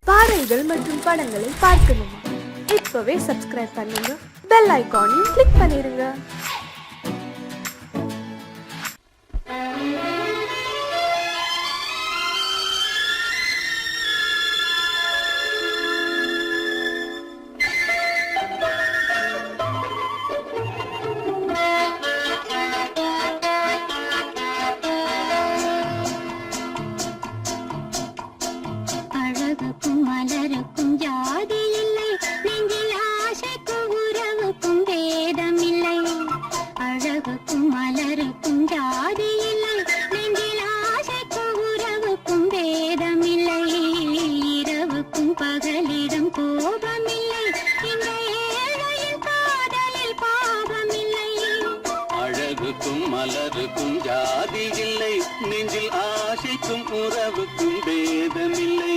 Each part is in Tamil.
பாடல்கள் மற்றும் படங்களை பார்க்கணுமா? இப்பவே சப்ஸ்கிரைப் பண்ணுங்க, பெல் ஐகானையும் கிளிக் பண்ணிருங்க. மலருக்கும் ஜாதி இல்லை, நெஞ்சில் ஆசைக்கும் உறவுக்கும் பேதமில்லை.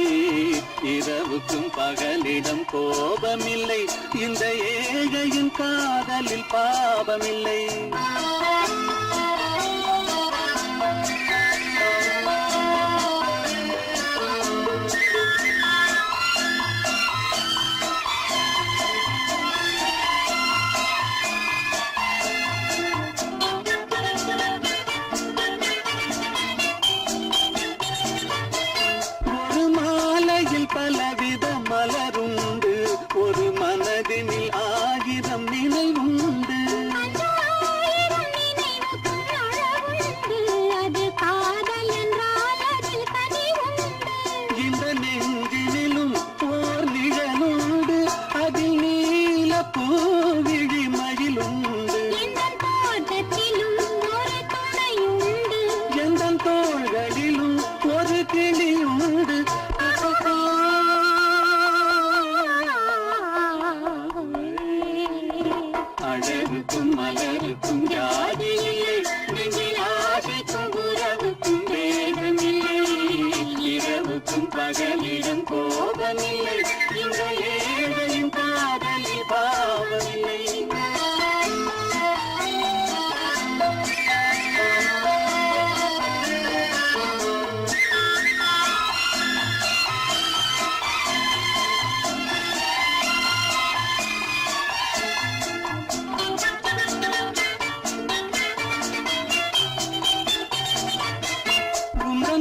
இரவுக்கும் பகலிடம் கோபமில்லை, இந்த ஏழையின் காதலில் பாவமில்லை. பலவித மலருண்டு, ஒரு மனதினில் ஆயிரம் நினைவுண்டு. இந்த நெஞ்சினிலும் ஓர் நிழலுண்டு, அதில் நீல பூவிழி மயிலுண்டு. எந்த தோள்களிலும் ஒரு கிளியுண்டு. அழகுக்கும் மலருக்கும் ஜாதி இல்லை, நெஞ்சில் ஆசைக்கும் உறவுக்கும் வேதமில்லை. இரவுக்கும் பகலிடம் கோபமில்லை, இந்த ஏழையின் காதலில் பாவமில்லை.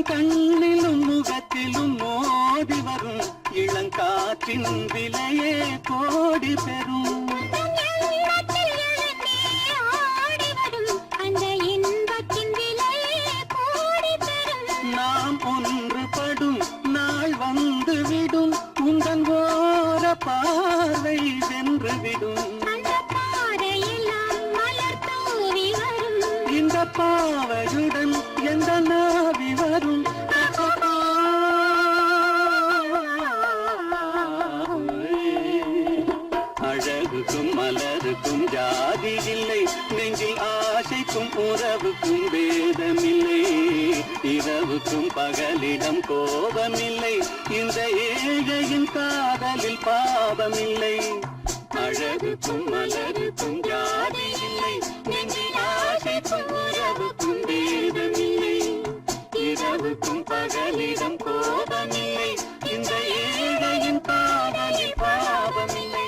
கண்ணிலும் முகத்திலும் மோதி வரும் இளங்காற்றின் விலையே கோடி பெறும். நாம் ஒன்றுபடும் நாள் வந்துவிடும், உங்கள் ஓர பார்வை வென்றுவிடும். இந்த பாவையுடன் எந்த நாவி வரும். அழகுக்கும் மலருக்கும் ஜாதி இல்லை, நெஞ்சில் ஆசைக்கும் உறவுக்கும் வேதமில்லை. இரவுக்கும் பகலிடம் கோபமில்லை, இந்த ஏழையின் காதலில் பாவமில்லை. அழகுக்கும் மலருக்கும் ஜாதி இல்லை, நெஞ்சில் ஆசைக்கும் உறவுக்கும் வேதமில்லை. இரவுக்கும் பகலிடம் கோபமில்லை, இந்த ஏழையின் காதலில் பாவமில்லை.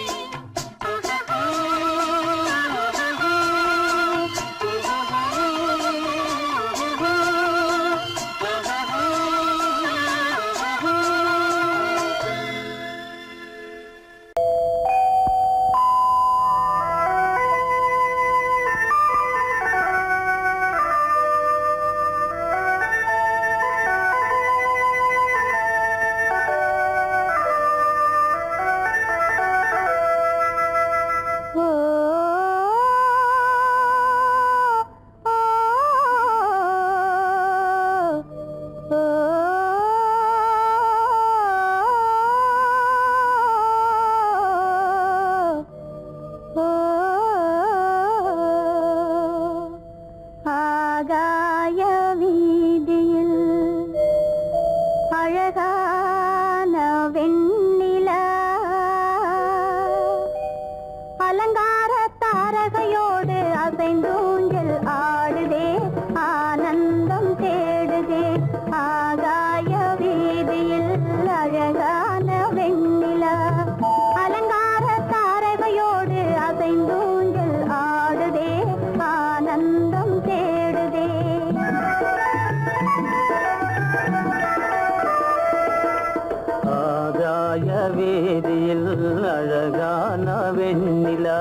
வீதியில் அழகான வெண்ணிலா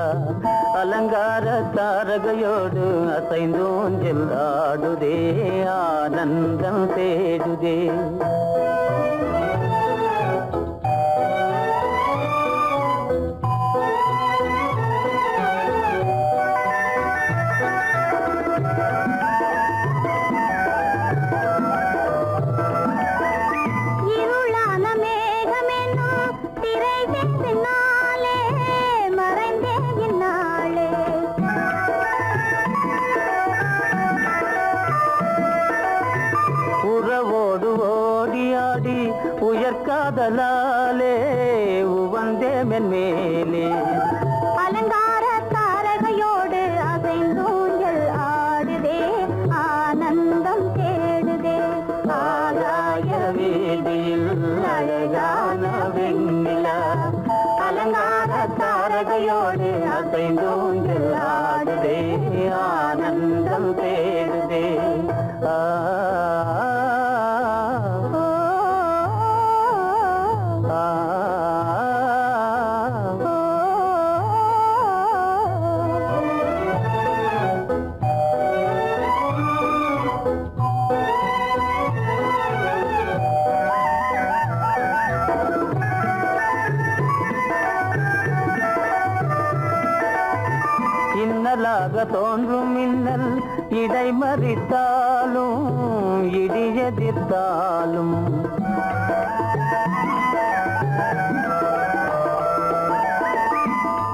அலங்கார தாரகையோடு அசைந்தோஞ்சல் ஆடுதே ஆனந்தம் தேடுதே. உறவோடு ஓடியாடி உயர்காதலாலே உவந்தே மென்மேலே அலங்கார தாரகையோடு அசைந்தூஞ்சல் ஆடுதே ஆனந்தம் தேடுதே. ஆகாய வீதியில் அழகான வெண்ணிலா அலங்கார தாரகையோடு அசைந்தூஞ்சல் ஆடுதே ஆனந்தம் தேடுதே. இன்னலாக தோன்றும் மின்னல் இடை மறித்தாலும் இடி எதிர்த்தாலும்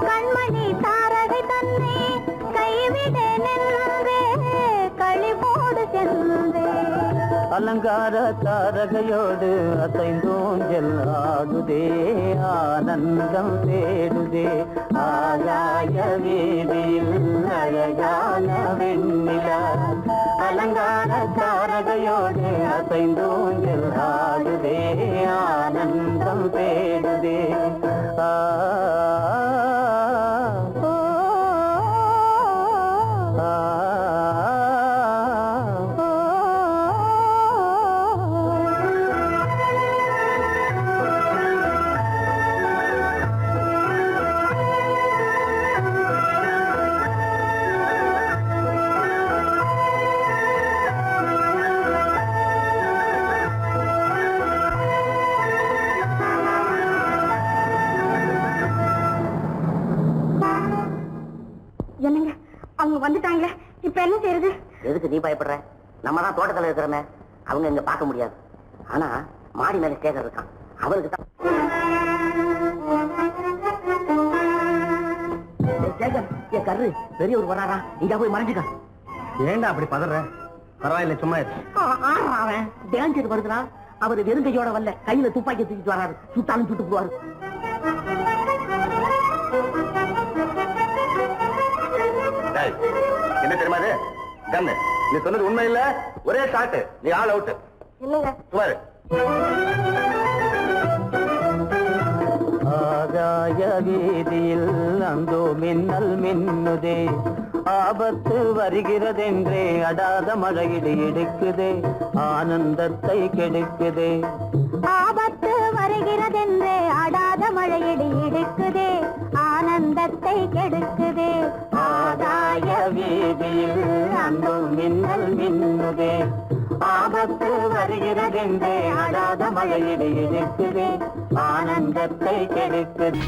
கண்மணி தாரகை தன்னை கைவிட நின்றே களிபோடு சென்றே. அலங்கார தாரகையோடு அசைந்தோஞ்சல் ஆடுதே ஆனந்தம் தேடுதே. ஆகாய வீதியில் அழகான வெண்ணிலா அலங்கார தாரகையோடு அசைந்தோஞ்சல் ஆடுதே ஆனந்தம் தேடுதே. என்னங்க அவங்க வந்துட்டாங்களே, இப்ப என்ன செய்யறது? எதுக்கு நீ பயப்படுற? நம்ம தான் தோட்டத்துல இருக்கிறோமே, அவங்க இங்க பார்க்க முடியாது. ஆனா மாடி மேல சேகர் இருக்கான், அவருக்கு தான். சேகர், என் கரு பெரியவர் வராரா, இங்க போய் மறைஞ்சுக்க. ஏண்டா அப்படி பதற? பரவாயில்ல, சும்மா அவன் டேஞ்சர் வருதுனா, அவர் வெறுங்கையோட வரல, கையில துப்பாக்கி தூக்கிட்டு வராரு, சுட்டாலும் சுட்டு போவாரு. என்ன தெரியுமா இது? கண்ணு, நீ சொன்னது உண்மை இல்ல, ஒரே ஷாட், நீ ஆல் அவுட். இல்லங்க சுமாரு. ஆகாய வீதியில் அந்தோ மின்னல் மின்னுதே, ஆபத்து வருகிறதென்றே அடாத மழையிடு எடுக்குதே, ஆனந்தத்தை கெடுக்குதே. ஆபத்து வருகிறதென்றே அடாத மழையடி இடுக்குதே, ஆனந்தத்தை கெடுக்குதே. ஆகாய வீதியில் அந்தோ மின்னல் மின்னுதே, ஆபத்து வருகிறதென்றே அடாத மழையிடு எடுக்குதே, ஆனந்தத்தை கெடுக்குதே.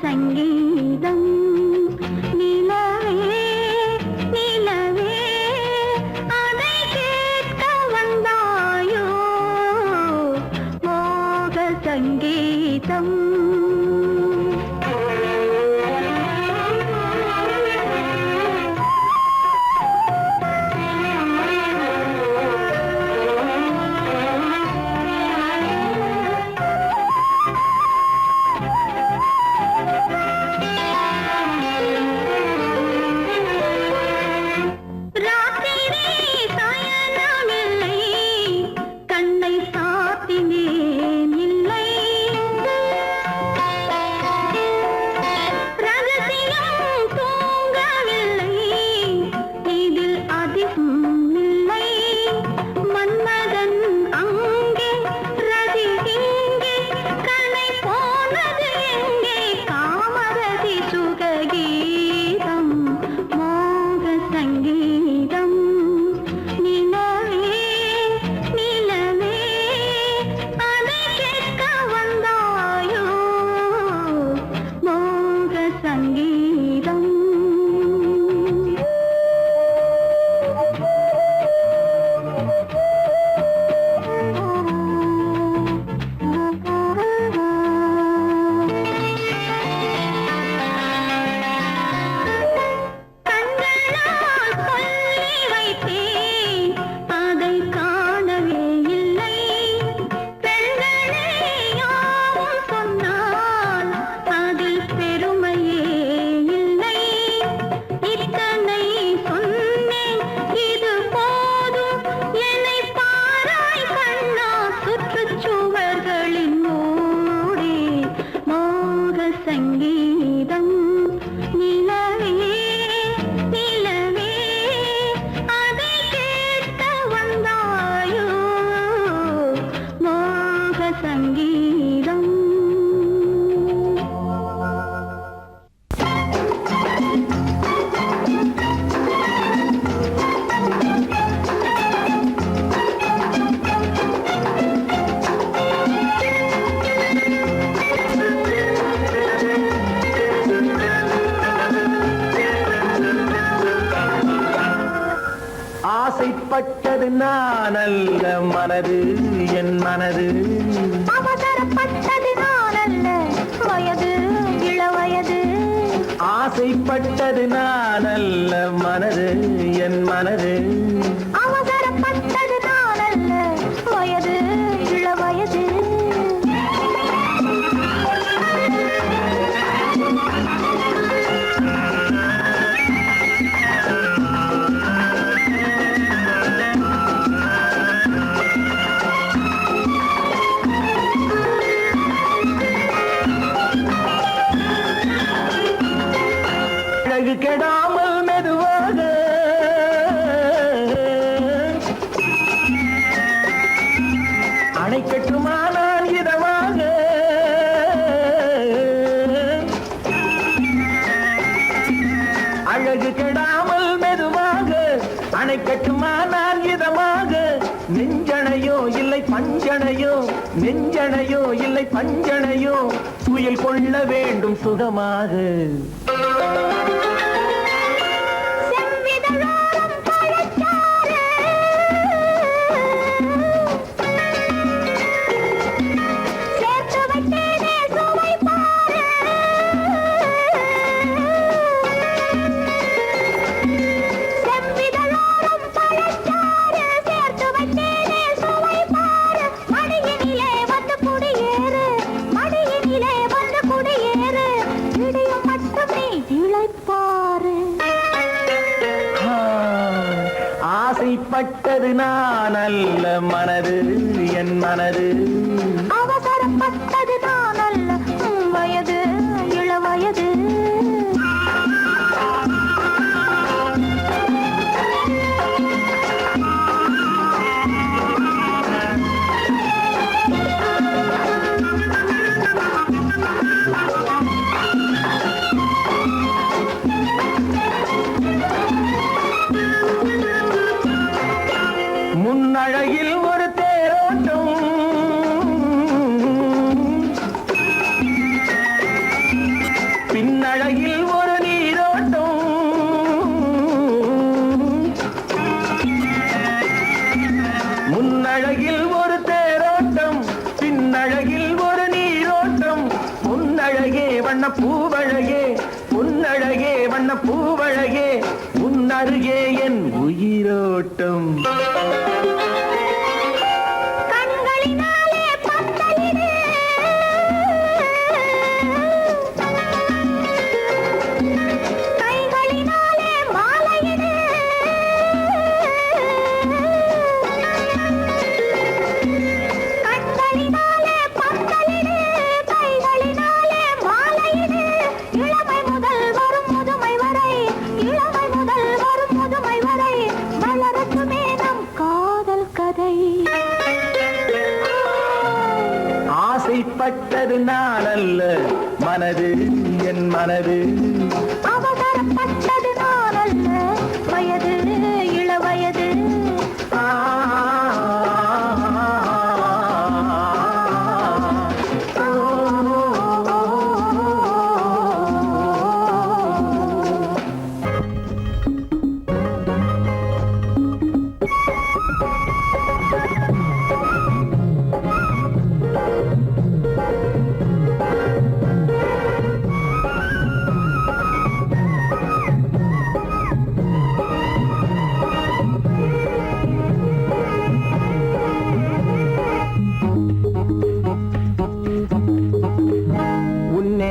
சங்கீதம் நிலவே நிலவே அதை கேட்க வந்தாயோ மோக சங்கீதம் ஆசைப்பட்டது நான் அல்ல மனது என் மனது அவசரப்பட்டது நான் அல்ல வயது இளவயது ஆசைப்பட்டது நான் அல்ல மனது என் மனது அவசரப்பட்டது நான் அல்ல வயது இளவயது கெடாமல் மெதுவாக அணை கட்டுமானால் இதமாக அழகு கெடாமல் மெதுவாக அணை கட்டுமானால் இதமாக நெஞ்சணையோ இல்லை பஞ்சணையோ நெஞ்சணையோ இல்லை பஞ்சணையோ துயில் கொள்ள வேண்டும் சுகமாக ஆசைப்பட்டது நான் அல்ல மனது என் மனது அவசரப்பட்டது நான் அல்ல வயது இளவயது முன்னழகில் ஒரு தேரோட்டம் பூவழகே உன்னழகே வண்ண பூவழகே உன்னருகே என் உயிரோட்டம் ஆசைப்பட்டது நான் அல்ல மனது என் மனது அவசரப்பட்டது நான் அல்ல வயது இளவயது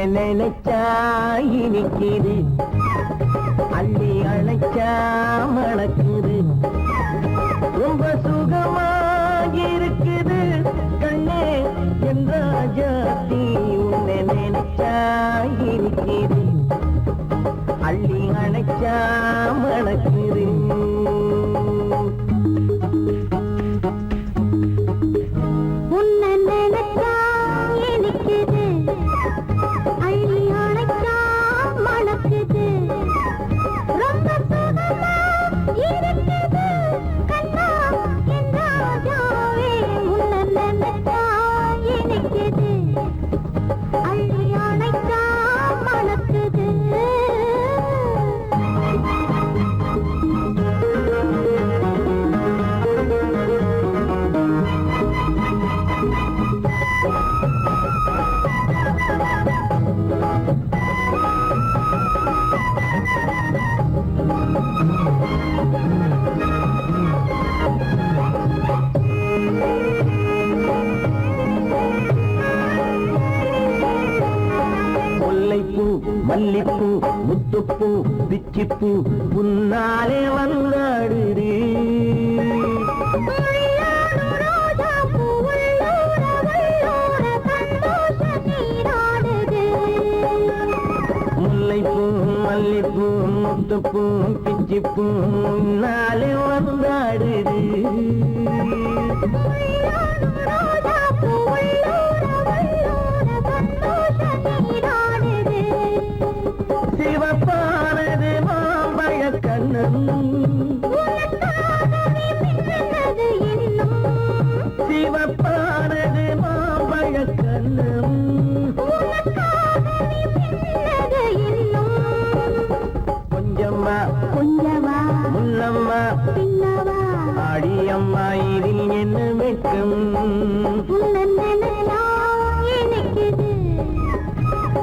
நினைச்சா இனிக்குது அள்ளி அழைச்சா மணக்குது ரொம்ப சுகமா இருக்குது கண்ணே என் ராஜாத்தி உன்னை நினைச்சா இனிக்குது அள்ளி அழைச்சா மணக்குது உன்னை நினைச்சா இனிக்குது அள்ளி அணைச்சா மணக்குது ரொம்ப சுகமா இருக்குது கண்ணா என் ராஜாவே உன்னை நினைச்சா இனிக்குது அள்ளி அணைச்சா மணக்குது முல்லைப்பூ மல்லிப்பூ முத்துப்பூ பிச்சிப்பூ உன்னாலே வந்தாடுது முல்லைப்பூ மல்லிப்பூ முத்துப்பூ பிச்சிப்பூ உன்னாலே வந்தாடுது சிவப்பானது மாம்பழ கண்ணம் சிவப்பானது மாம்பழ கண்ணம் கொஞ்சம்மா கொஞ்சமா முன்னம்மா பின்னவா ஆடியம்மா இதில் என்ன வெட்கம் உன்னை நினைச்சா இனிக்குது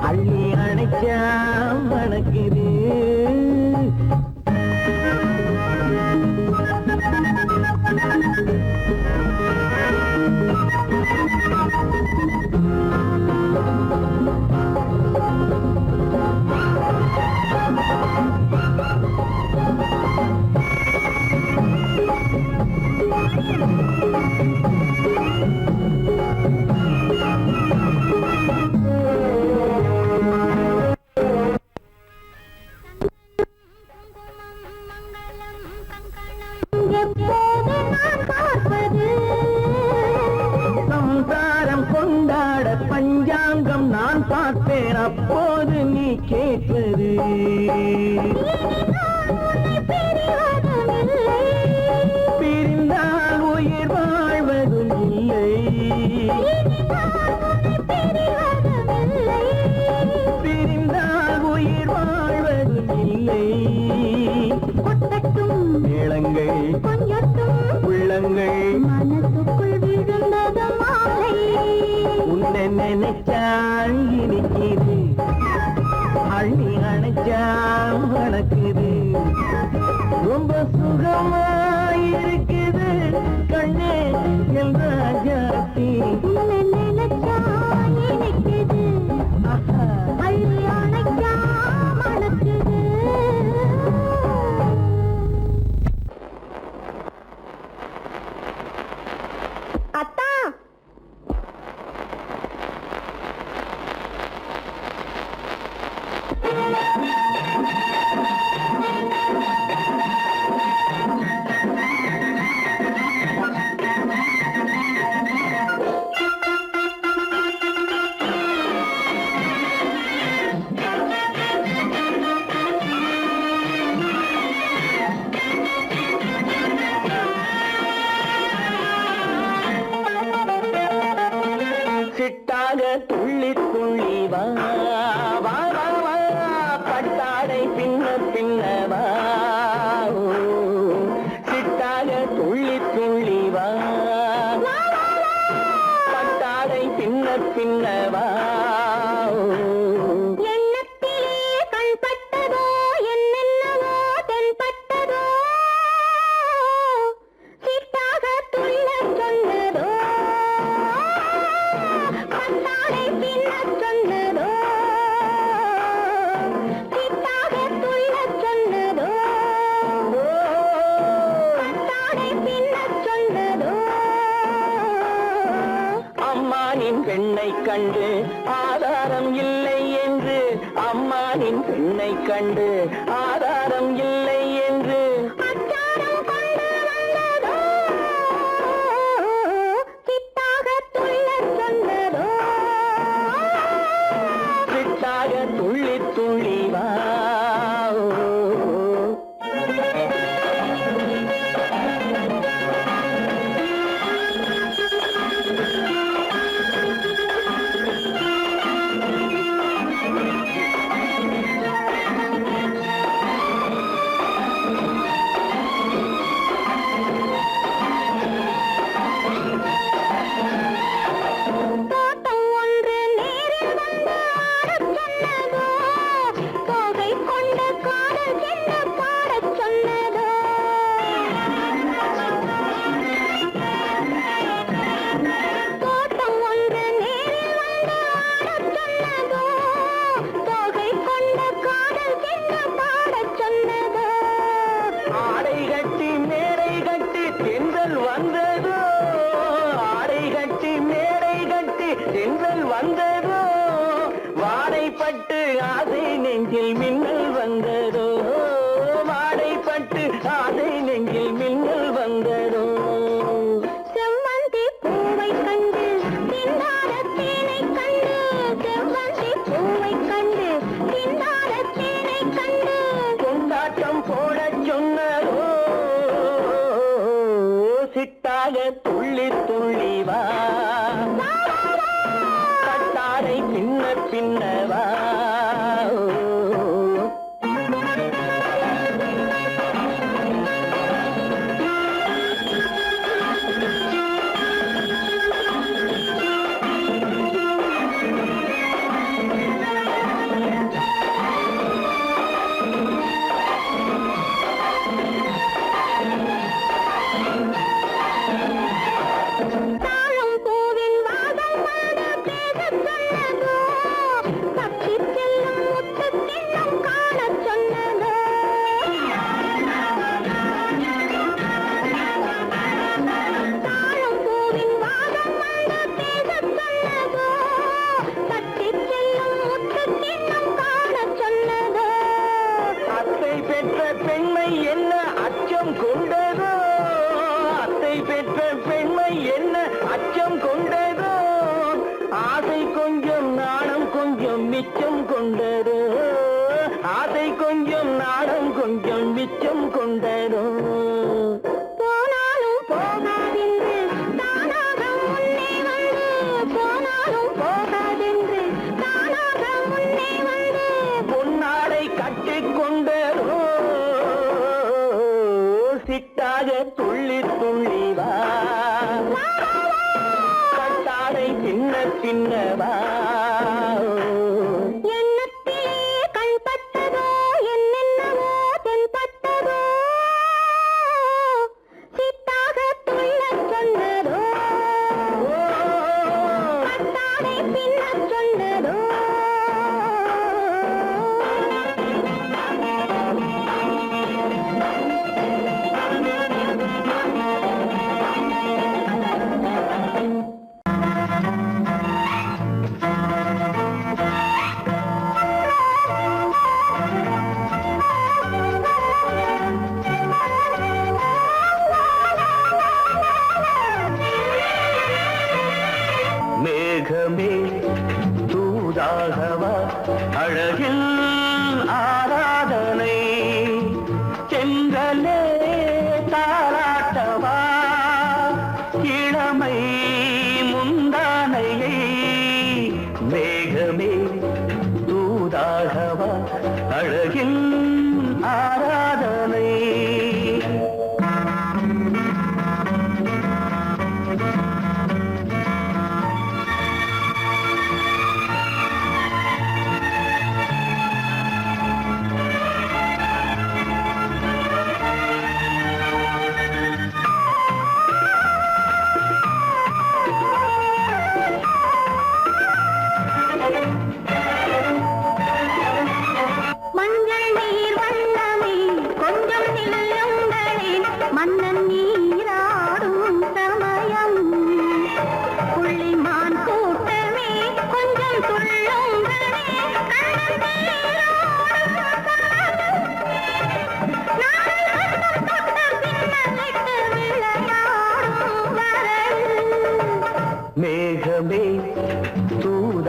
அள்ளி அணைச்சா மணக்குது எப்போது நான் பார்ப்பது சம்சாரம் கொண்டாட பஞ்சாங்கம் நான் பார்ப்பேன் அப்போது நீ கேட்பது பிரிந்தால் உயிர் வாழ்வதும் இல்லை பிரிந்தால் உயிர் வாழ்வதும் இல்லை கொட்டட்டும் மேளங்கள் கொஞ்சட்டும் உள்ளங்கள் மனசுக்குள் விழுந்தது மாலை உன்னை நினைச்சால் இனிக்குது பின்னவா சிட்டாக துள்ளி துள்ளி வா பட்டாடை பின்ன பின்னவா எண்ணத்திலே கண்பட்டதோ என்னென்னவோ தென்பட்டதோ சிட்டாக துள்ள சொன்னதோ பட்டாடை பின்ன சொன்னதோ சிட்டாக துள்ள சொன்னதோ பட்டாடை பின்ன சொன்னதோ அம்மானின் பெண்ணை கண்டு ஆதாரம் இல்லை என்று அம்மானின் பெண்ணை கண்டு ஆதாரம் இல்லை என்று அச்சாரம் கொண்டு வந்ததோ சிட்டாக துள்ள சொன்னதோ சிட்டாக துள்ளி துள்ளி வா தோட்டம் ஒன்று நேரில் வந்து ஆடச் சொன்னதோ தோகை கொண்ட காதல் என்ன பாடச் சொன்னதோ தோட்டம் ஒன்று நேரில் வந்து ஆடச் சொன்னதோ தோகை கொண்ட காதல் என்ன பாடச் சொன்னதோ ஆடை கட்டி மேடை கட்டி தென்றல் வந்ததோ ஆடை கட்டி மேடை கட்டி தென்றல் வந்ததோ வாடைப்பட்டு ஆசை நெஞ்சில் மின்னல் வந்ததோ வாடைப்பட்டு ஆசை நெஞ்சில் மின்னல் வந்ததோ செவ்வந்தி பூவை கண்டு திண்டாட தேனை கண்டு செவ்வந்தி பூவை கண்டு திண்டாட தேனை கண்டு கொண்டாட்டம் போடச் சொன்னதோ சிட்டாக துள்ளி துள்ளி வா பட்டாடை பின்ன பின்னவா தாழம் பூவின் வாதம் வந்து பேசச் சொன்னதோ தப்பிச் செல்லும் முத்துக் கிண்ணம் காணச் சொன்னதோ தாழம் பூவின் வாதம் வந்து பேசச் சொன்னதோ தப்பிச் செல்லும் முத்துக் கிண்ணம் காணச் சொன்னதோ அத்தை பெற்ற பெண்மை என்ன அச்சம் கொண்டதோ அத்தை பெற்ற பெண்மை என்ன அச்சம் கொண்டதோ ஆசை கொஞ்சம் நாணம் கொஞ்சம் மிச்சம் கொண்டதோ ஆசை கொஞ்சம் நாணம் கொஞ்சம் மிச்சம் கொண்டதோ போனாலும் போகாதென்று தானாக முன்னே வந்து போனாலும் போகாதென்று தானாக முன்னே வந்து பொன்னாடை கட்டிக்கொண்டதோ சிட்டாக துள்ளி துள்ளி வா பட்டாடை பின்ன பின்னவா எண்ணத்திலே கண்பட்டதோ என்னென்னவோ தென்பட்டதோ சிட்டாக துள்ளச் சொன்னதோ பட்டாடை பின்னச் சொன்னதோ மேகமே தூதாகவா அழகில் ஆராதனை செங்கலே தாராட்டவா இளமை முந்தானையை மேகமே தூதாகவா அழகில்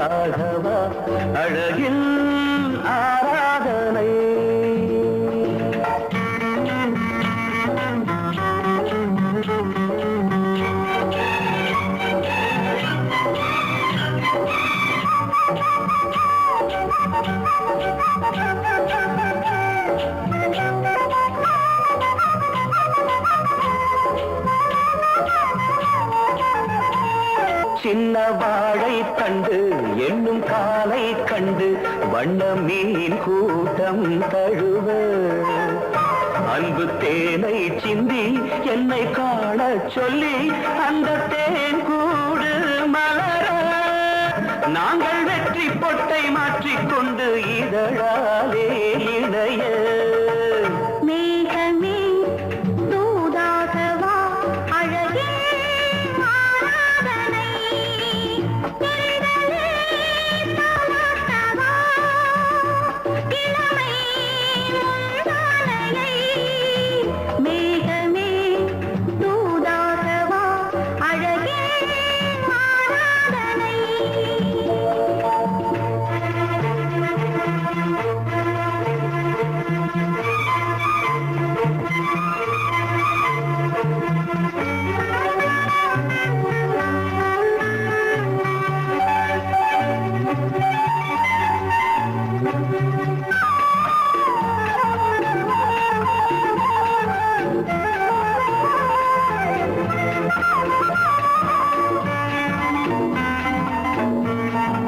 ராகவா அழகில் ஆராதனை. சின்ன வாழை கண்டு என்னும் காலை கண்டு வண்ண மீன் கூட்டம் தழுவ அன்பு தேனை சிந்தி என்னை காண சொல்லி அந்த தேன் கூடு மலர நாங்கள் வெற்றி பொட்டை மாற்றிக்கொண்டு இதழாலே இணைய. மேகமே தூதாகவா அழகே ஆராதனை தெரிதலே தாலாட்டவா இளமை முந்தானையை. மேகமே தூதாகவா அழகே ஆராதனை.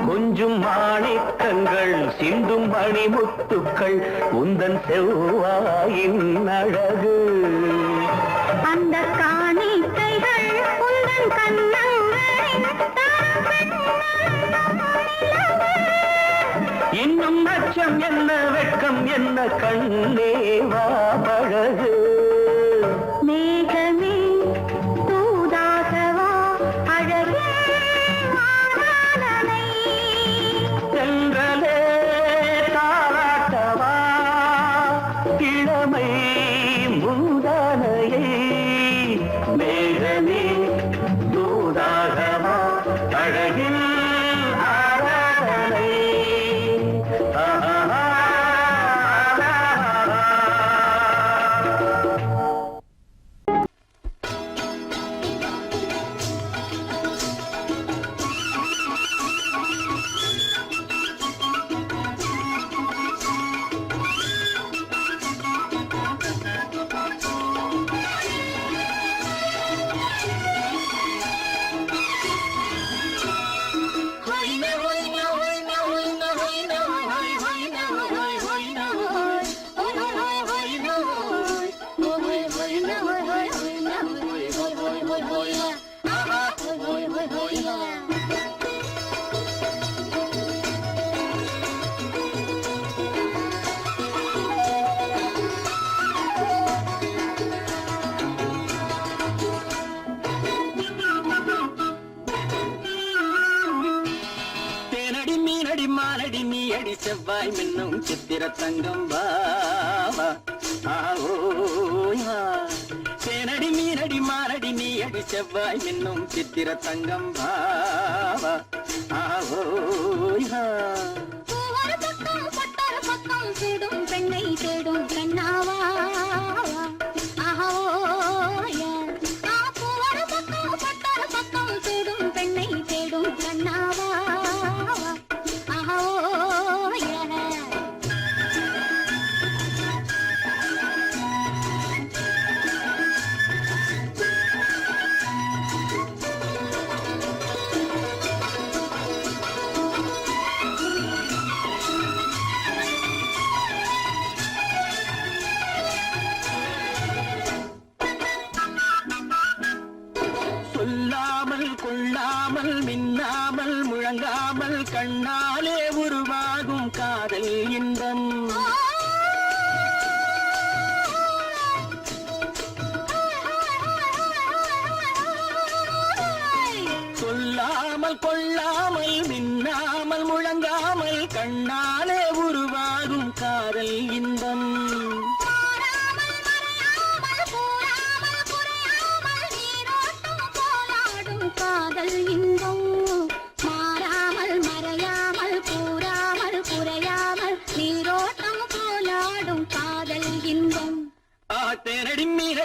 கொஞ்சும் மாணிக்கங்கள் சிந்தும் மணிமுத்துக்கள் உந்தன் செவ்வாயின் அழகு. அந்த காணிக்கைகள் உந்தன் கண்ணங்களின் இன்னும் அச்சம் என்ன வெட்கம் என்ன கண்ணேவா பழகு. மேகமே தூதாகவா அழகே ஆராதனை. சென்றலே தாராட்டவா இளமை மூதானையை. மேகமே தூதாகவா அழகில் ஆராதனை. தேனடி மீனடி மானடி நீ அடி செவ்வாய் மின்னும் சித்திர தங்கம் பாவா ஆவோயா. தேனடி மீனடி மானடி நீ அடி செவ்வாய் மின்னும் சித்திர தங்கம் பாவா ஆவோயா. ஒரு பக்கம் பட்டொரு பக்கம் தேடும் பெண்ணை தேடும் கண்ணாவா ஆஹோயா. ஒரு பக்கம் பட்டொரு பக்கம் தேடும் பெண்ணை தேடும் கண்ணாவா ஆஹோயா. சொல்லாமல் கொள்ளாமல் மின்னாமல் முழங்காமல் கண்ணாலே உருவாகும் காதல் இன்பம். சொல்லாமல் கொள்ளாமல் மின்னாமல் முழங்காமல் கண்ணாலே உருவாகும் காதல் இன்பம். காதல் இன்பம் மாறாமல் மறையா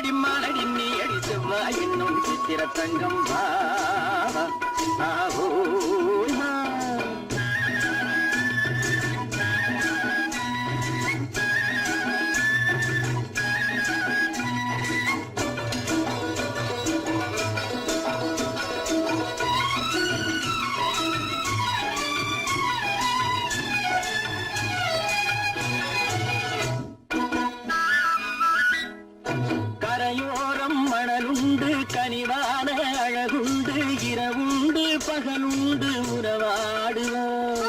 மீனடி மானடி நீ அடி செவ்வாய் என்னும் சித்திர தங்கம் வா ஆஹோ கரையோரம் மணலுண்டு கனிவான அழகுண்டு இரவுண்டு பகலுண்டு உறவாடுவோம்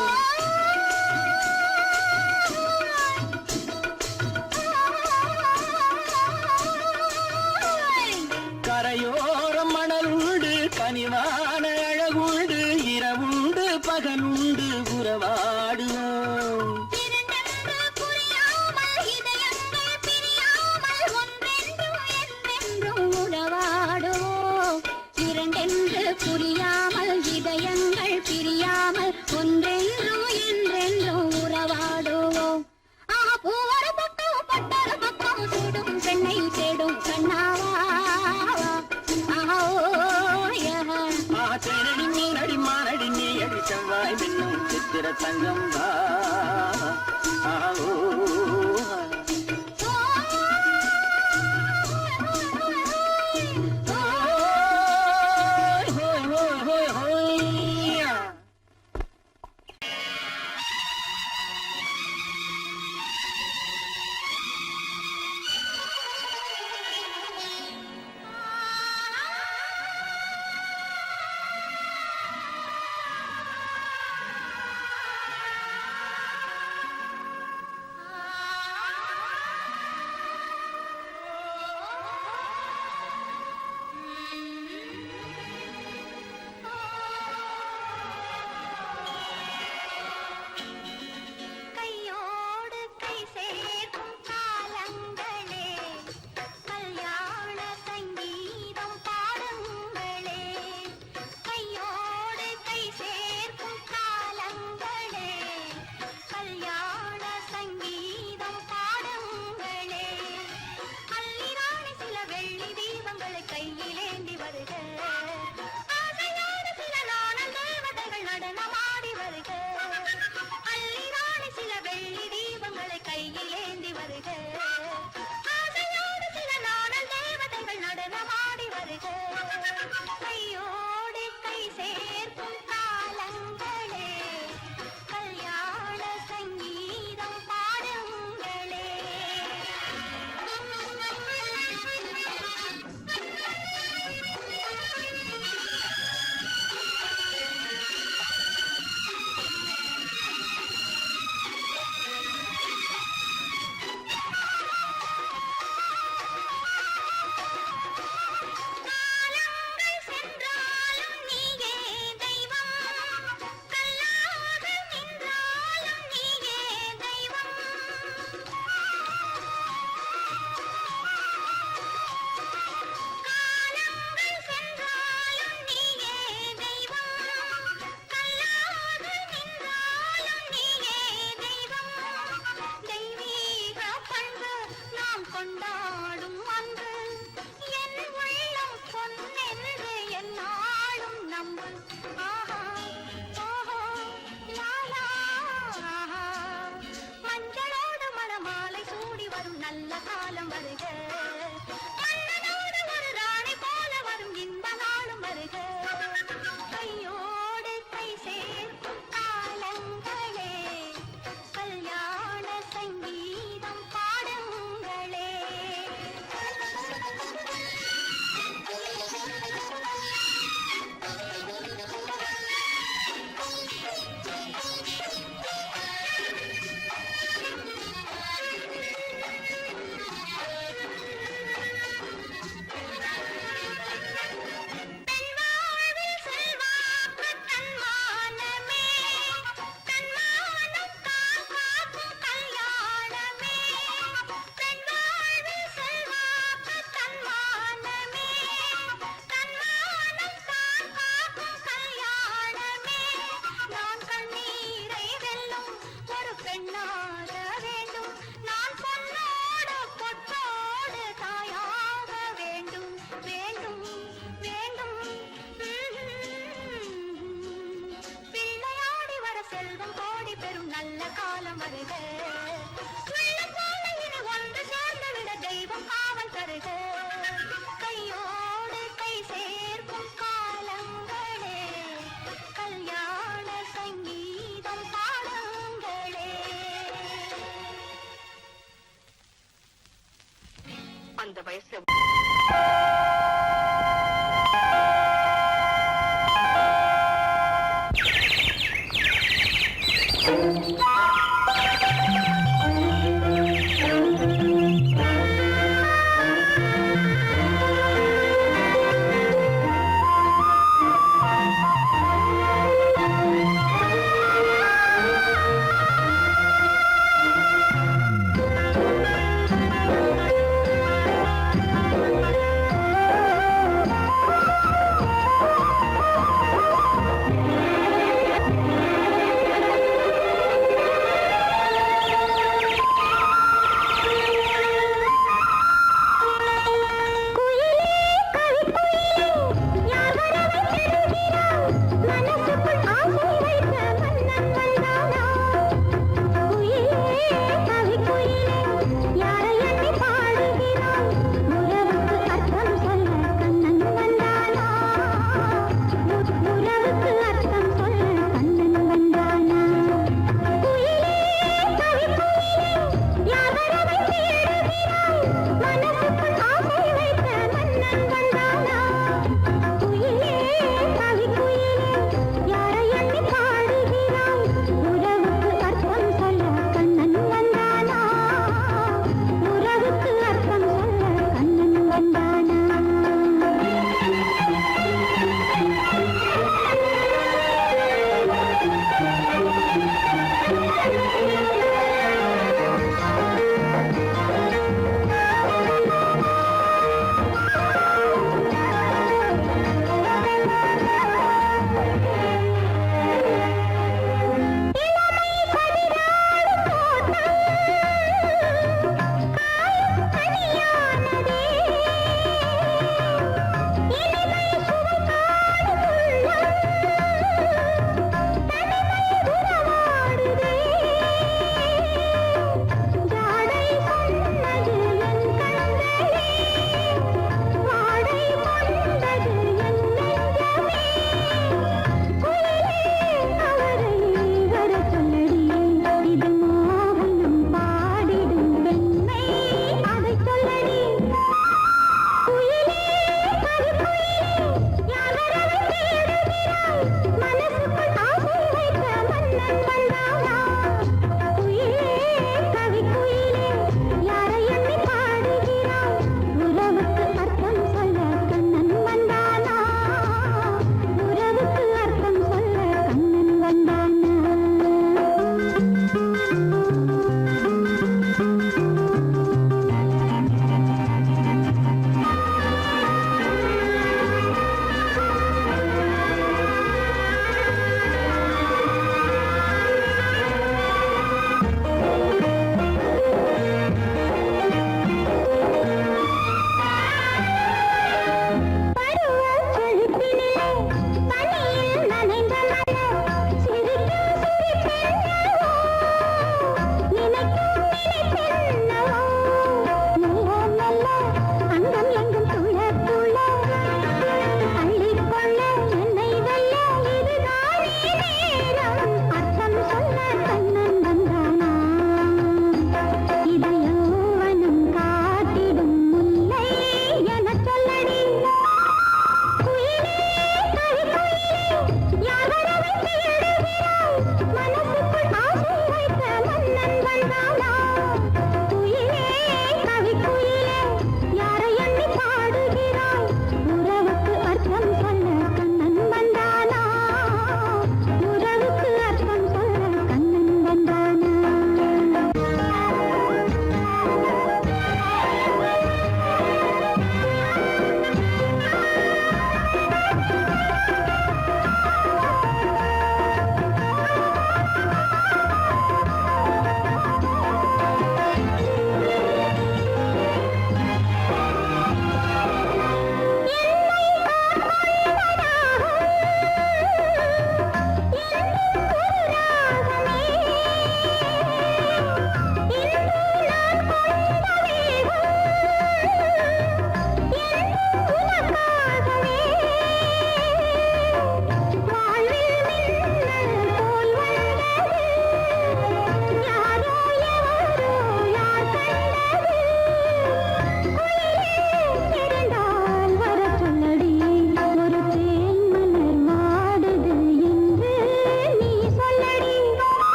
கரையோரம் மணலுண்டு கனிவான அழகுண்டு இரவுண்டு பகலுண்டு உறவாடுவோம் புரியாமல் இதயங்கள் பிரியாமல் ஒன்றென்றும் என்றென்றும் உறவாடுவோம் பூவர பக்கம் பட்டர பக்கம் சூடும் பெண்ணை தேடும் கண்ணாவா தேனடி மீனடி மானடி நீ அடி செவ்வாய் மின்னும் சித்திர தங்கம் வா ஆஹோ நல்ல காலம் வருக மன்னனோடு ஒரு ராணி போல வரும் இந்த நாளும் வருக கையோடு கை சேர்க்கும் காலங்களே கல்யாண சங்கீதம் பாடுங்களே அந்த வயசுல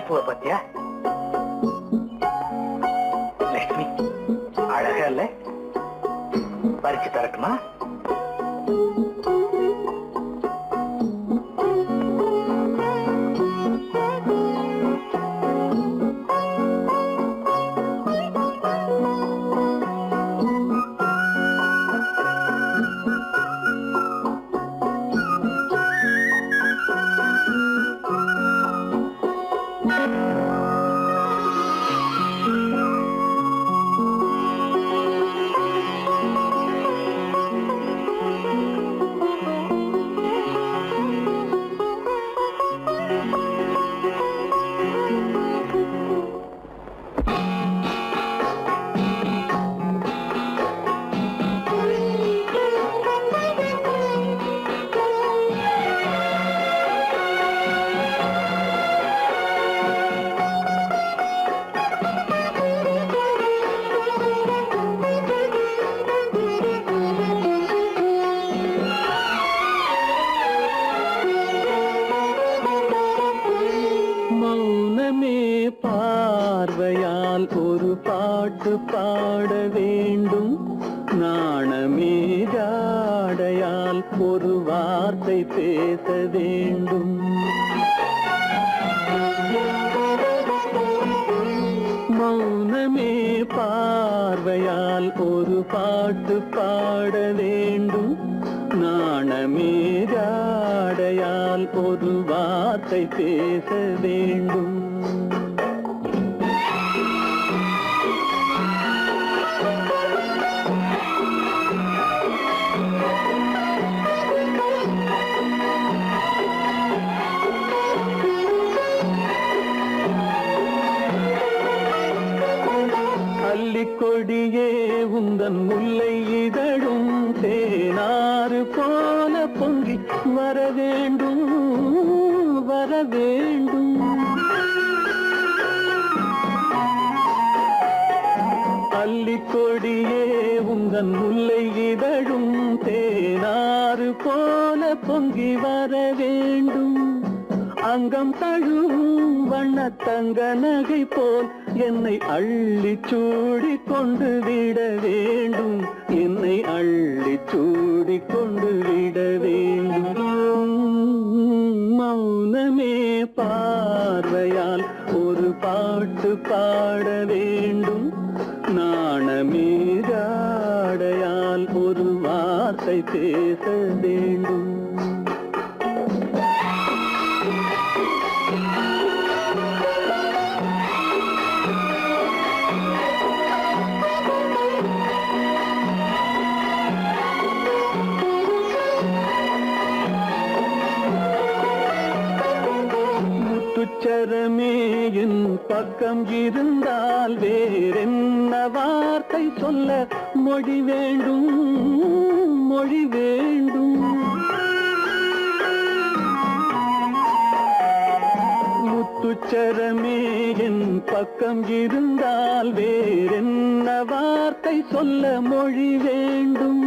மல்லிகைப்பூவை பத்தியா? லட்சுமி அழகா இல்ல? பறிச்சு தரட்டுமா? பார்வையால் ஒரு பாட்டு பாட வேண்டும், நாணமே ஜாடையால் ஒரு வார்த்தை பேச வேண்டும். மௌனமே பார்வையால் ஒரு பாட்டு பாட வேண்டும், நாணமே ஜாடையால் ஒரு வார்த்தை பேச வேண்டும். கொடியே உந்தன் முல்லை இதழும் தேனாறு போல பொங்கி வர வேண்டும், வர வேண்டும். அல்லிக்கொடியே உந்தன் முல்லை இதழும் தேனாறு போல பொங்கி வர வேண்டும். அங்கம் தழுவும் வண்ணத்தங்க நகை போல் என்னை அள்ளி சூடி கொண்டு விட வேண்டும், என்னை அள்ளி சூடி கொண்டு விட வேண்டும். மௌனமே பார்வையால் ஒரு பாட்டு பாட வேண்டும், நாணமே ஜாடையால் ஒரு வார்த்தை பேச வேண்டும். முத்துச்சரமே என் பக்கம் இருந்தால் வேறென்ன வார்த்தை சொல்ல மொழி வேண்டும், மொழி வேண்டும். முத்துச்சரமே என் பக்கம் இருந்தால் வேறென்ன வார்த்தை சொல்ல மொழி வேண்டும்.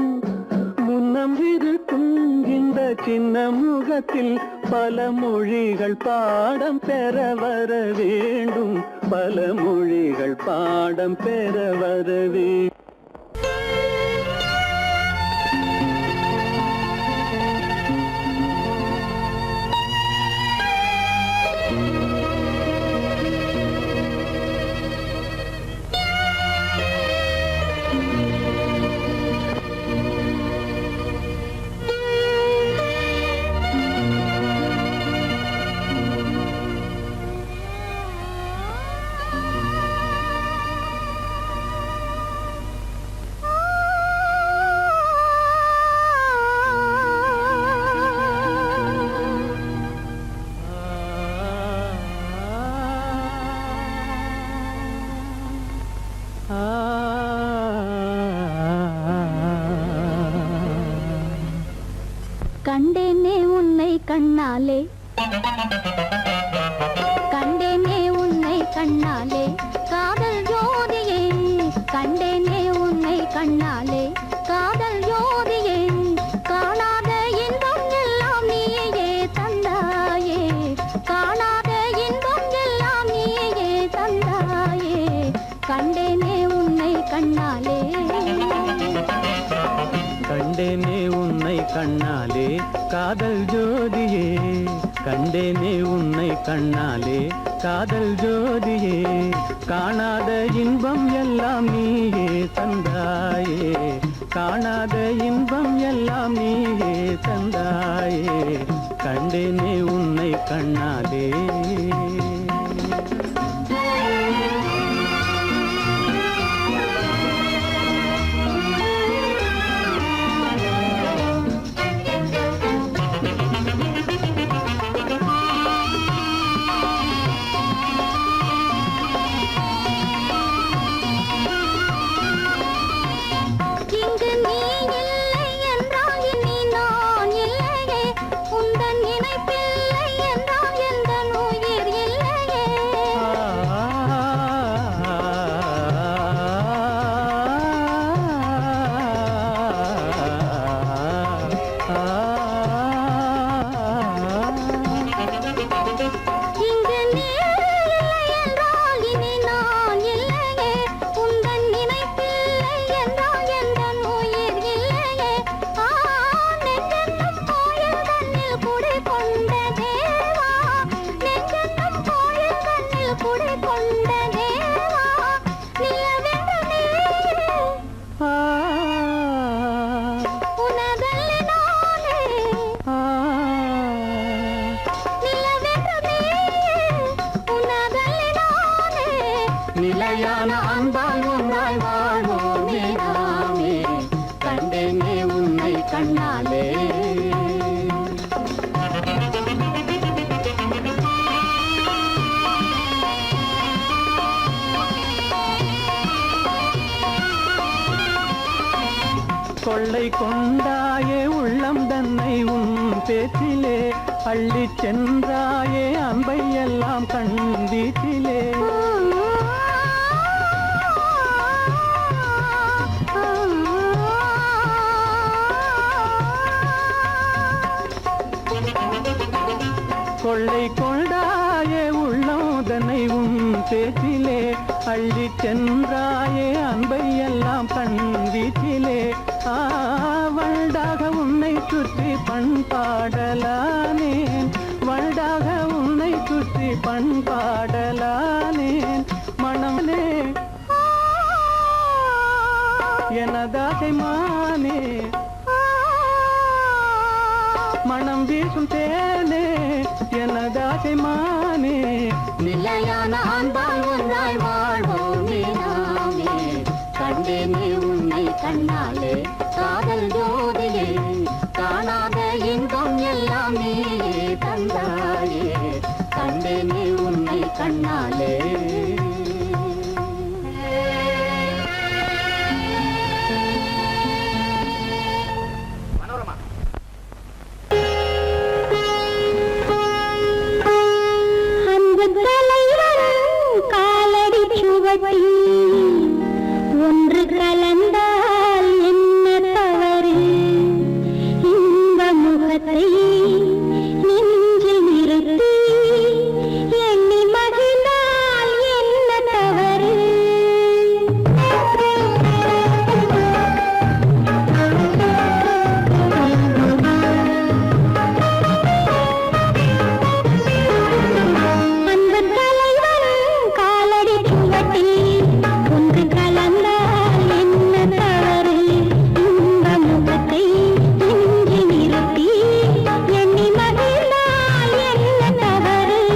முன்னம் இருக்கும் இந்த சின்ன முகத்தில் பல மொழிகள் பாடம் பெற வர வேண்டும், பல மொழிகள் பாடம் பெற வர வேண்டும். கண்டேனே உன்னை கண்ணாலே, கண்டேனே உன்னை கண்ணாலே, காதல் ஜோதியே. கண்டேனே உன்னை கண்ணாலே, காதல் ஜோதியே. காணாத இன்பம் எல்லாம் நீயே தந்தாயே, காணாத இன்பம் எல்லாம் நீ கண்ணாலே காதல் ஜோதியே கண்டேனே உன்னை கண்ணாலே காதல் ஜோதியே காணாத இன்பம் எல்லாம் நீயே தந்தாயே காணாத இன்பம் எல்லாம் நீயே தந்தாயே கண்டேனே உன்னை கண்ணாலே நிலையான அன்பால் ஒன்றாய் வாழ்வோமே நாமே கண்டேனே உன்னை கண்ணாலே கொள்ளை கொண்டாயே உள்ளம் தன்னை உன் பேச்சிலே அள்ளி சென்றாயே அன்பை எல்லாம் கண் வீட்டிலே கொள்ளை கொண்டாயே உள்ளோதனை உன் பேச்சிலே அள்ளி சென்றாயே அன்பை எல்லாம் கண் வீட்டிலே வண்டாக உன்னை சுற்றி பண்பாடலானேன் வண்டாக உன்னை சுற்றி பண்பாடலானேன் மனமே எனதாசை மானே மனம் வீசும் தேனே எனதாசை மானே நிலையான அன்பால் ஒன்றாய் வாழ்வோமே நாமே கண்டேனே உன்னை கண்ணாலே காதல் ஜோதியே காணாத இன்பம் எல்லாம் நீயே தந்தாயே கண்டேனே உன்னை கண்ணாலே ஒன்று கலந்தால் என்ன தவறு இந்த முகத்தை நெஞ்சில் நிறுத்தி எண்ணி மகிழ்ந்தால் என்ன தவறு அன்பு தலைவன் காலடி சுவட்டில் ஒன்று கலந்தால் என்ன தவறு இந்த முகத்தை நெஞ்சில் நிறுத்தி எண்ணி மகிழ்ந்தால் என்ன தவறு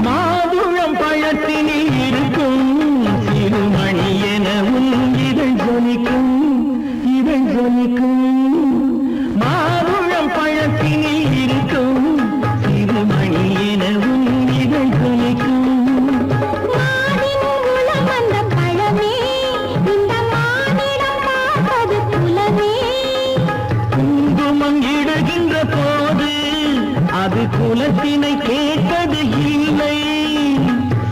மாதுளம் பழத்தினில் இருக்கும் சிறுமணி எனவும் இதழ் ஜொலிக்கும் மாதுளம் பழத்தினில் இருக்கும் சிறுமணி எனவும் இதழ் ஜொலிக்கும் மானின் உளம் வந்த பழமே இந்த மானிடம் பார்ப்பது குலமே குங்குமம் இடுகின்ற போது அது குலத்தினை கேட்டது இல்லை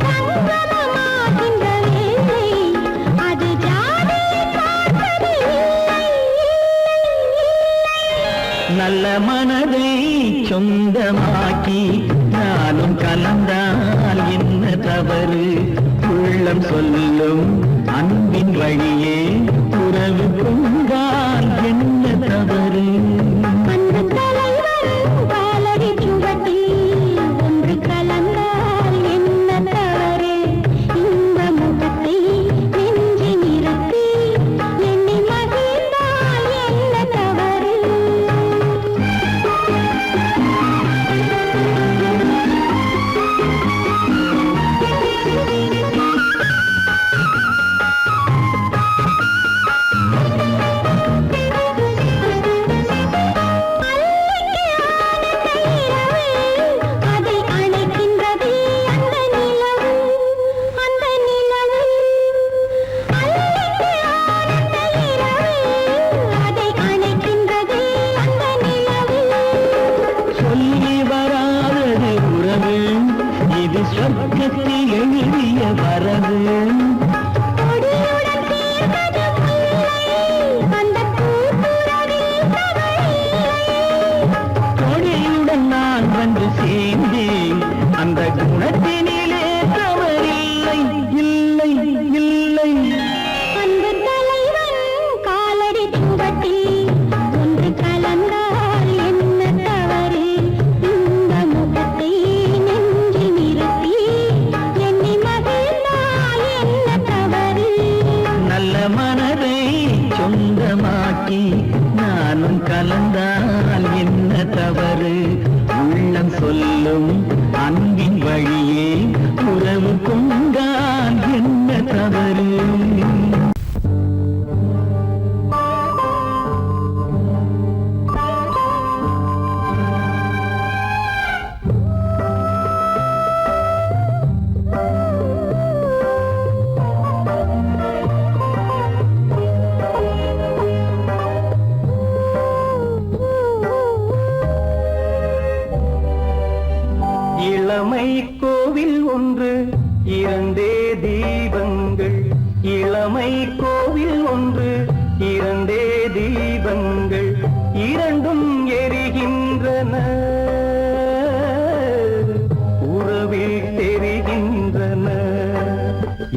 சங்கமமாய் நல்ல மனதை சொந்தமாக்கி நானும் கலந்தால் என்ன தவறு? உள்ளம் சொல்லும் அன்பின் வழியே உறவு கொண்டால் என்ன தவறு? அந்த தலைவன் காலடி சுவட்டில் ஒன்று கலந்தால் என்ன தவறு? இந்த முகத்தை நெஞ்சி நிறுத்தி எண்ணி மகிழ்ந்தால் என்ன தவறு? அதை அணைக்கின்றது அந்த நிலவு, அந்த நிலவு. அல்லிக்கு ஆனந்த இரவு, அதை அணைக்கின்றது அந்த நிலவு. சொல்லி வராதது உறவு, இது சொர்க்கத்தில் எழுதிய வரவு. கொடியுடன் தீர்ந்தது முல்லை, அந்த பூங்குழலில் தவறில்லை. கொடியுடன் நான் வந்து சேர்ந்தேன், அந்த குணத்தினிலே தவறில்லை. இல்லை இல்லை அன்பு தலைவன் காலடி சுவட்டில் ஒன்று கலந்தால் என்ன தவறு? இந்த முகத்தை நெஞ்சில் நிறுத்தி எண்ணி மகிழ்ந்தால் என்ன தவறு? நல்ல மனதை சொந்தமாக்கி நானும் கலந்தால் என்ன தவறு? உள்ளம் சொல்லும் அன்பின் வழியே உறவு கொண்டால் என்ன தவறு? இளமை கோவில் ஒன்று இரண்டே தீபங்கள், இளமை கோவில் ஒன்று இரண்டே தீபங்கள், இரண்டும் எரிகின்றன, உறவில் தெரிகின்றன,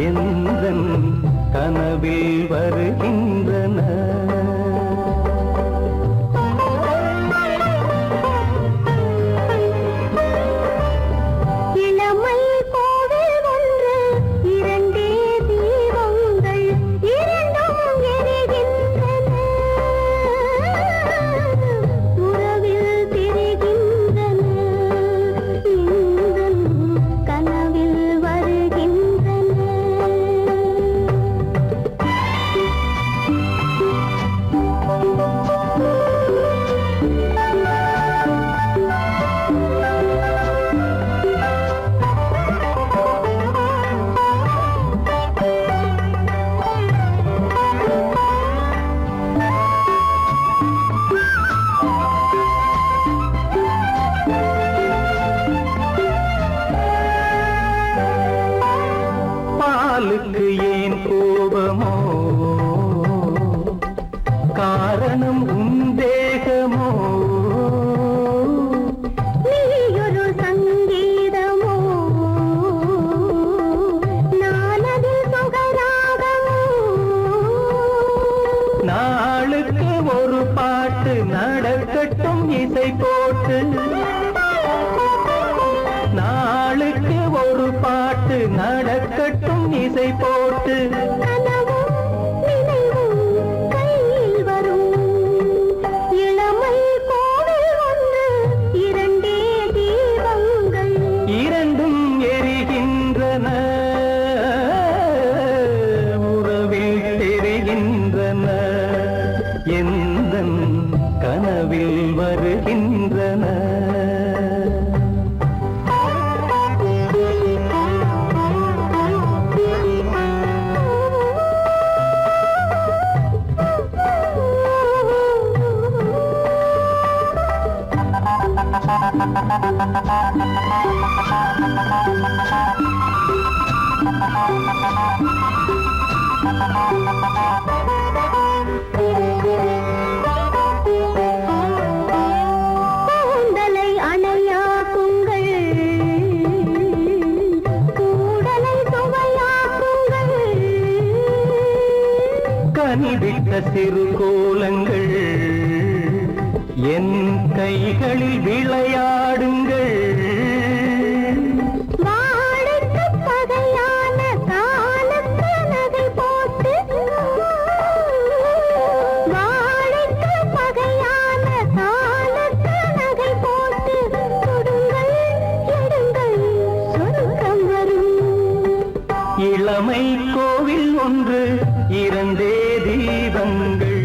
எந்தன் கனவில் வருகின்றன. இளமை கோவில் ஒன்று இரண்டே தீபங்கள், இரண்டும் எரிகின்றன, உறவில் தெரிகின்றன, எந்தன் கனவில் வருகின்றன. பாலுக்கு ஏன் கோபமோ, காரணம் உன் தேகமோ? நீயொரு சங்கீதமோ, நானது சுகராகமோ. நாளுக்கு ஒரு பாட்டு நடக்கட்டும் இசை போட்டு, நாளுக்கு ஒரு பாட்டு நடக்கட்டும் இசை போட்டு. கனவும் நினைவும் கையில் வரும், இளமை கோவில் ஒன்று இரண்டே தீபங்கள், இரண்டும் எரிகின்றன, உறவில் தெரிகின்றன, எந்தன் கனவில் வருகின்றன. திருக்கோலங்கள் என் கைகளில் விளையாடுங்கள். வாழைக்கு பகையான காலுக்கு நகை போட்டு, வாழைக்கு பகையான காலுக்கு நகை போட்டு, கொடுங்கள் எடுங்கள் சொர்க்கம் வரும். இளமை கோவில் ஒன்று இரண்டே தீபங்கள்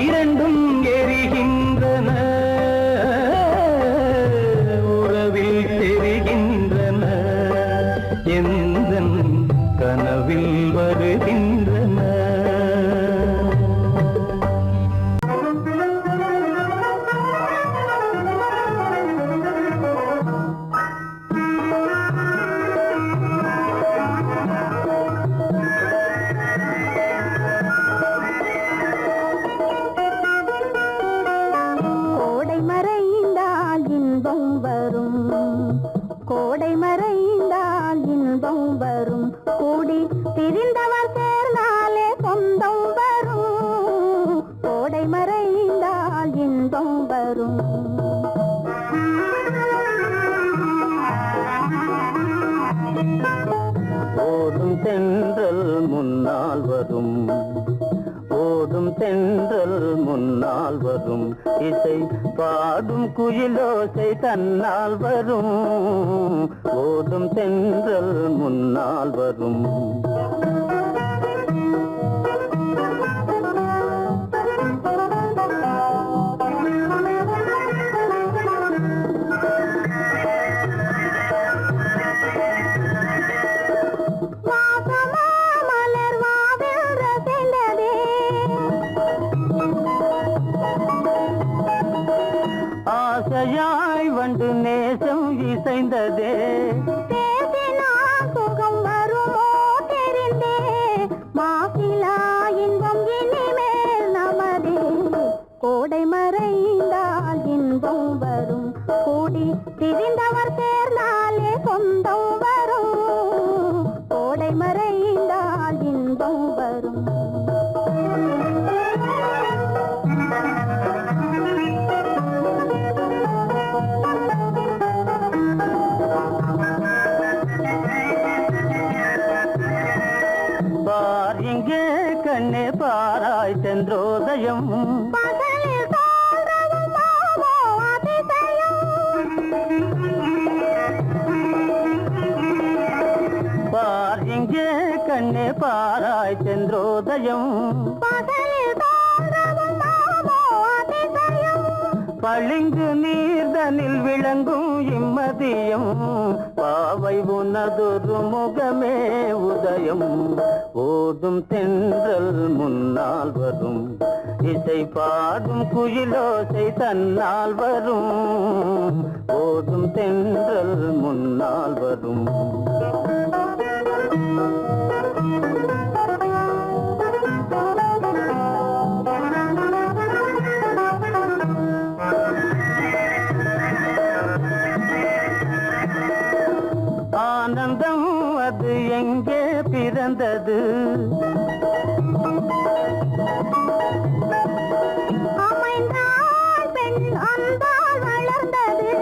இரண்டும் எரிகின்றன, உறவில் தெரிகின்றன, எந்தன் கனவில் வருகின்றன. கோடை மறைந்தால் இன்பம் வரும், கோடை மறைந்தால் இன்பம் வரும், கூடி பிரிந்தவர் சேர்ந்தாலே சொந்தம் வரும், கோடை மறைந்தால் இன்பம் வரும். ஓடும் தென்றல் முன்னால் வரும், ஓடும் தென்றல் முன்னால் வரும், இசை பாடும் குயிலோசை தன்னால் வரும், ஓடும் தென்றல் முன்னால் வரும். வாசமா மலர் வாவில் ரசிந்ததே, ஆசையாய் வண்டு நேசம் இசைந்ததே, பேசினால் சுகம் வருமோ தெரிந்தே, மாசிலா இன்பம் இனிமேல் நமதே, கோடை மறைந்தால் இன்பம் வரும், கூடி திரிந்தவர் சேர்ந்தாலே சொந்தம் வரும், கோடை மறைந்தால் இன்பம் வரும். பார் இங்கே கண்ணே பாராய் சென்றோதயம், பகலில் தோன்றவும் மாமோ அதிசயம், பார் இங்கே கண்ணே பாராய் சென்றோதயம், பகலில் தோன்றவும் மாமோ அதிசயம், பளிங்கு நீர்தனில் விளங்கும் இம்மதியம், பாவை உனதொரு முகமே உதயம், ஓடும் தென்றல் முன்னால் வரும், இசை பாடும் குயிலோசை தன்னால் வரும், ஓடும் தென்றல் முன்னால் வரும். ஆனந்தம் அது எங்கே பிறந்தது, அமைந்தாள் பெண் அன்பால் வளர்ந்தது,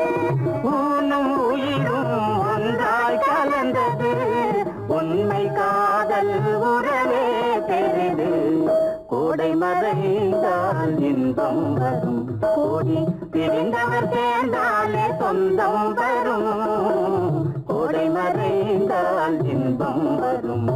ஊனும் உயிரும் ஒன்றாய் கலந்தது, உண்மை காதல் உறவே பெரிது, கோடை மறைந்தால் இன்பம் வரும், கோடி பிரிந்தவர் சேர்ந்தாலே சொந்தம் வரும், கோடை மறைந்தால் இன்பம் வரும்.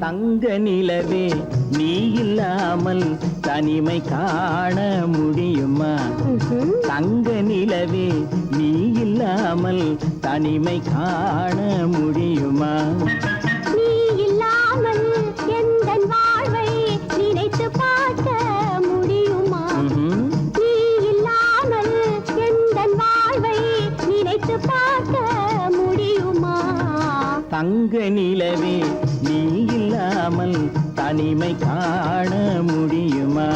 தங்க நிலவே நீ இல்லாமல் தனிமை காண முடியுமா, தங்க நிலவே நீ இல்லாமல் தனிமை காண முடியுமா, நீ இல்லாமல் எந்தன் வாழ்வை நினைத்து பார்க்க முடியுமா, நீ தங்க நிலவே நீ இல்லாமல் தனிமை காண முடியுமா?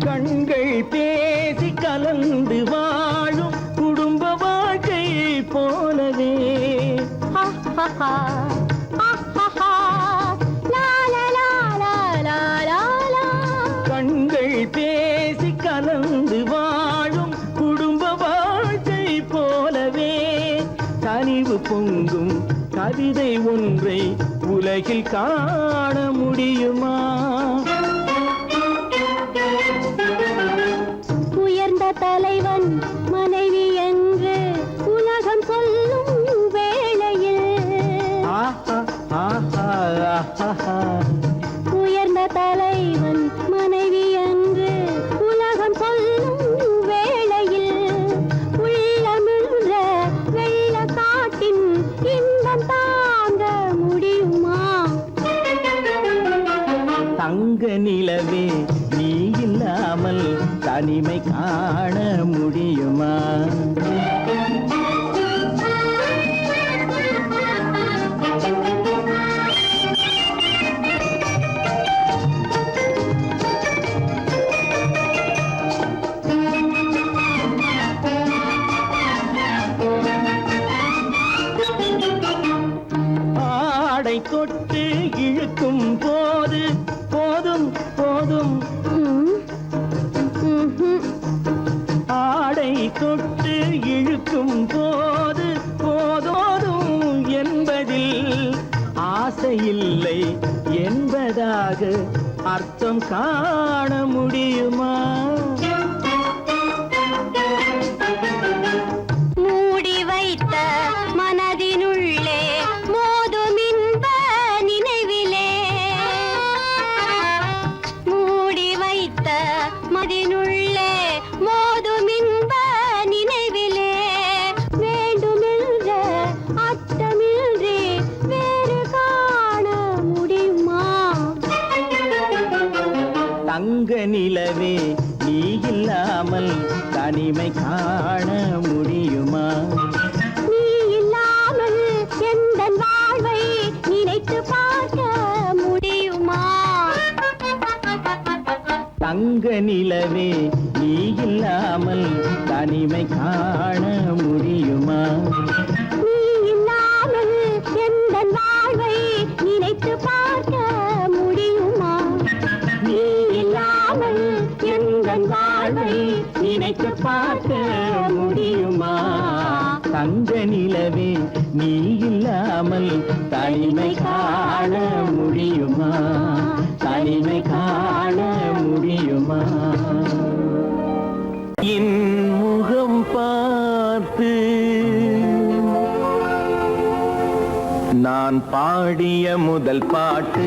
கண்கள் பேசி கலந்து வாழும் குடும்ப வாழ்க்கை போலவே கண்கள் பேசி கலந்து வாழும் குடும்ப வாழ்க்கை போலவே கனிவு பொங்கும் கவிதை ஒன்றை உலகில் காண முடியுமா? உயர்ந்த தலைவன் மனைவி என்று உலகம் சொல்லும் வேளையில் உயர்ந்த தலைவன் மனைவி என்று உலகம் சொல்லும் வேளையில் உள்ளமிழ்ற வெள்ள காட்டின் இன்பம் தாங்க முடியுமா? தங்க நிலவே நீ இல்லாமல் தனிமை காண முடியுமா? ஆடை தொட்டு இழுக்கும் போது போதும் போதும் ஆடை தொட்டு இழுக்கும் போது போதோதும் என்பதில் ஆசையில்லை என்பதாக அர்த்தம் காண முடியுமா? மூடி வைத்த மனதினுள்ளே மோதும் இன்ப நினைவிலே மூடி வைத்த மனதினுள்ளே மோதும் இன்ப நினைவிலே வேண்டுமென்ற அச்சமின்றி வேறு காண முடியுமா? தங்க நிலவே நீ இல்லாமல் தனிமை காண முடியுமா? நீ இல்லாமல் எந்தன் வாழ்வை நினைத்து பார்க்க முடியுமா? தங்க நிலவே நீ இல்லாமல் தனிமை காண முடியுமா? நீ இல்லாமல் எந்தன் வாழ்வை நினைத்து பார்க்க முடியுமா? நீ இல்லாமல் எந்தன் வாழ்வை நினைத்து பார்க்க முடியுமா? தங்க நிலவே நீ இல்லாமல் தனிமை காண முடியுமா? தனிமை காண முடியுமா? என் முகம் பார்த்து நான் பாடிய முதல் பாட்டு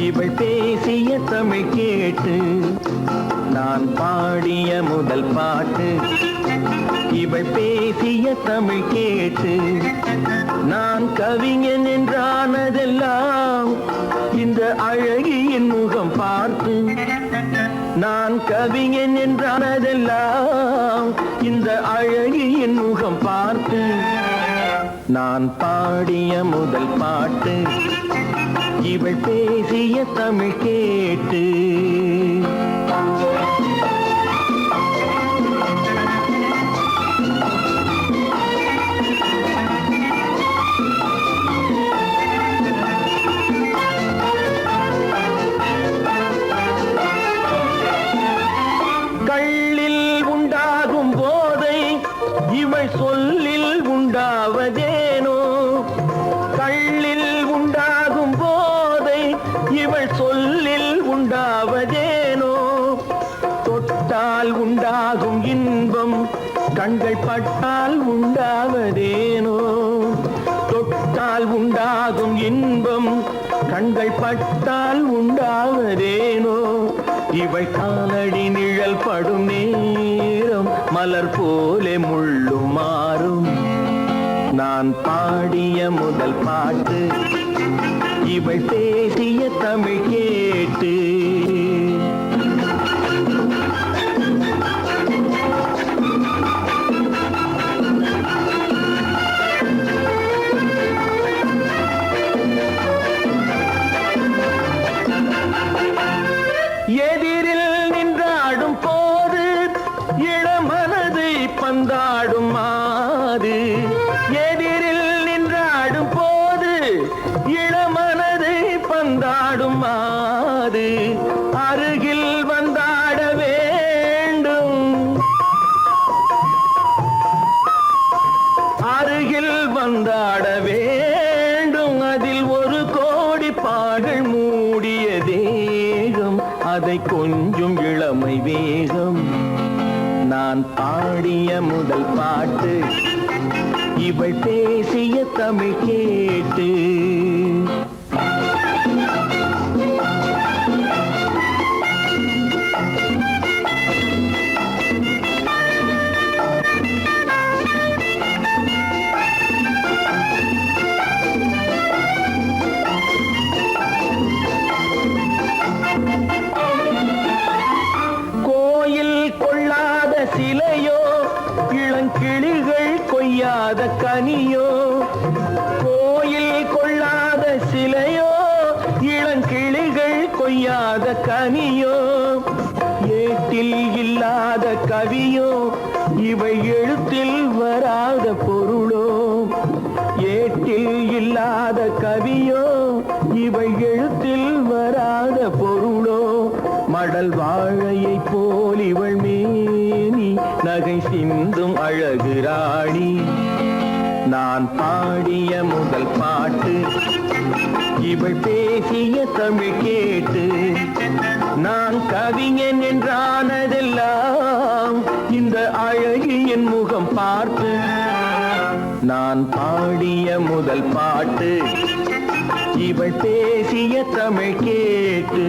இவள் பேசிய தமிழ் கேட்டு நான் பாடிய முதல் பாட்டு இவள் பேசிய தமிழ் கேட்டு நான் கவிஞன் என்றானதெல்லாம் இந்த அழகியின் முகம் பார்த்து நான் கவிஞன் என்றானதெல்லாம் இந்த அழகியின் முகம் பார்த்து நான் பாடிய முதல் பாட்டு இவள் பேசிய தமிழ் கேட்டு கள்ளில் உண்டாகும் போதை இவள் சொல்லில் உண்டாவதேனோ கள்ளில் உண்டாகும் போதை இவள் சொல்லில் உண்டாவதேனோ தொட்டால் உண்டாகும் இன்பம் கண்கள் பட்டால் உண்டாவதேனோ தொட்டால் உண்டாகும் இன்பம் கண்கள் பட்டால் உண்டாவதேனோ இவள் காலடி நிழல் படும் நேரம் மலர் போலே முள்ளும் மாறும். நான் பாடிய முதல் பாட்டு இவள் பேசிய தமிழ் கேட்டு. எதிரில் நின்றாடும் போது இளமனதை பந்தாடும் மாது. எதிரில் நின்றாடும் போது இளமனதை பந்தாடும் மாது. அருகில் வந்தாட வேண்டும், அருகில் வந்தாட வேண்டும். அதில் ஒரு கோடி பாடல் மூடிய தேகம், அதை கொஞ்சம் இளமை வேகம். நான் பாடிய முதல் பாட்டு இவள் பேசிய தமிழ் கேட்டு. சிலையோ இளங்கிளிகள் கொய்யாத கனியோ. கோயில் கொள்ளாத சிலையோ இளங்கிளிகள் கொய்யாத கனியோ. ஏட்டில் இல்லாத கவியோ இவை எழுத்தில் வராத பொருளோ. ஏட்டில் இல்லாத கவியோ இவை எழுத்தில் வராத பொருளோ. மடல் வாழையை போல் இவள் மேனி நகை சிந்தும் அழகு ராணி. நான் பாடிய முதல் பாட்டு இவள் பேசிய தமிழ் கேட்டு. நான் கவிஞன் என்றானதெல்லாம் இந்த அழகியின் முகம் பார்த்து. நான் பாடிய முதல் பாட்டு இவள் பேசிய தமிழ் கேட்டு.